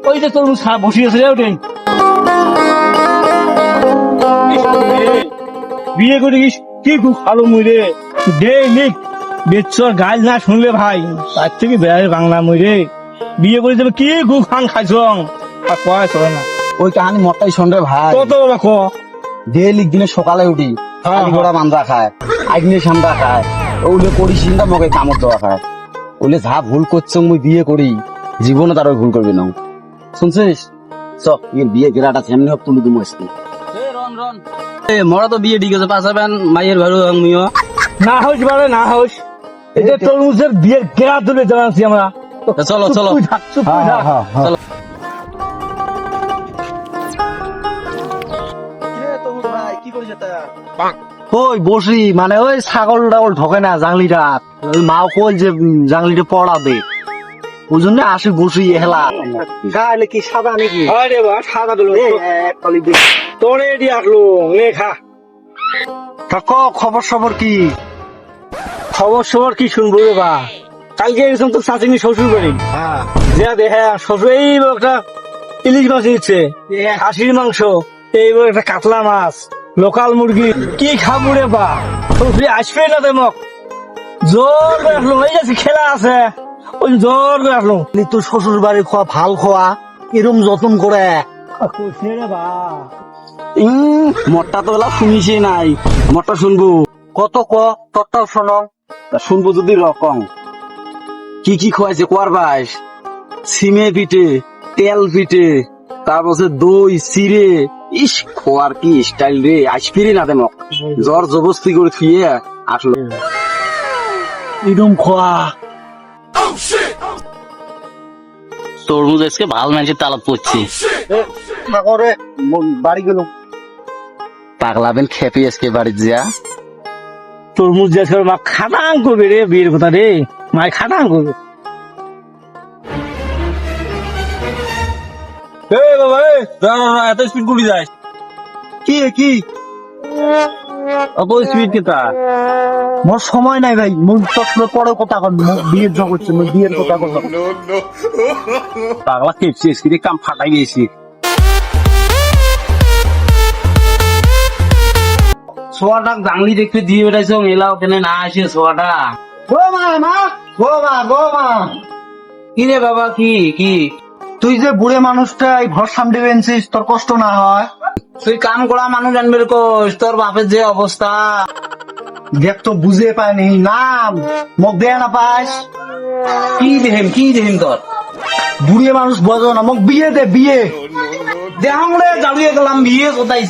ওই যে তোর বসিয়েছে রে ওটাই বিয়ে করিস কি খুব ভালো মুই রে দে নিক বেচর গাল না শুনলে ভাই তার থেকে বেড়াই বাংলা মুই রে বিয়ে করে যাবে কি খুব খান খাইছ আর কয় চলে না ওই কাহানি মরটাই শোন রে ভাই। কত রাখ ডেলি দিনে সকালে উঠি আলি গোড়া মান্দা খায় আইনে সামরা খায় ওগুলো করি চিন্তা মগে কামড় দেওয়া খায় ওগুলো যা ভুল করছো মুই বিয়ে করি জীবনে তার ওই ভুল করবি না শুনছিস চ এর বিয়ে গেরাটা সামনে হোক তুলি তুমি আসতে মরা তো বিয়ে ঠিক আছে পাশাবেন মাইয়ের ঘর আমিও না হোস বারে না হোস এই যে তরমুজের বিয়ের গেরা তুলে জানাচ্ছি আমরা চলো চলো চুপ থাক চুপ থাক চলো ওই বসি মানে ওই ছাগল টাগল ঢোকে না জাংলিটা ওই মাও কল যে জাংলিটা পড়া দে ওই জন্য আসে বসি হেলা গায়ে কি সাদা নাকি আরে বা সাদা দিল তোরে এটি আসলো লেখা খবর সবর কি খবর সবর কি শুনবো রে বা কালকে গেছিলাম তো চাচিনি শ্বশুর বাড়ি যা দেখে শ্বশুর এই একটা ইলিশ মাছ দিচ্ছে খাসির মাংস এইবার একটা কাতলা মাছ লোকাল মুরগি কি খাবো রে বা শ্বশুর আসবে না তেমক জোর করে আসলো এই যাচ্ছে খেলা আছে ওই জোর করে আসলো তোর শ্বশুর বাড়ি খোয়া ভাল খোয়া এরম যত্ন করে রে বা মরটা তো এলা শুনিছি নাই মরটা শুনবো কত তরটাও শোনো শুনবো যদি রকম কি কি খোয়াইছে কোয়ার বাইস সিমে পিঠে তেল পিঠে তারপর দই চিড়ে ইস খোয়ার কি স্টাইল রে আসপিরি না দেমক জ্বর জবস্তি করে থুয়ে আসলো এরম খোয়া তরমুজ আজকে ভাল মানুষের তালাত পড়ছি বাড়ি গেল পাগলাবেন খেপি আজকে বাড়ি যা তরমুজ যাচ্ছে মা খাটাং করবে রে বিয়ের কথা রে মায় খাটাং করবে বাবা এত স্পিড গুলি যায় কি অত স্পিড কেতা মোর সময় নাই ভাই মুখ তোর পরে কথা কর বিয়ের জগৎ বিয়ের কথা কর পাগলা খেপছি স্পিডে কাম ফাটাই গেছি সোয়াটা গাংলি দেখতে দিয়ে বেড়াইছো মেলা ওখানে না আসে সোয়াটা গো মা কি রে বাবা কি তুই যে বুড়ে মানুষটা এই ঘর সামনে বেনছিস তোর কষ্ট না হয় তুই কাম করা মানুষ জানবে কোষ তোর বাপের যে অবস্থা দেখ তো বুঝে পায়নি নাম মোক দেয়া না পাস কি দেহিম তোর বুড়ে মানুষ বোঝো না মোক বিয়ে দে বিয়ে দেখাম রে জালিয়ে গেলাম বিয়ে কোথায়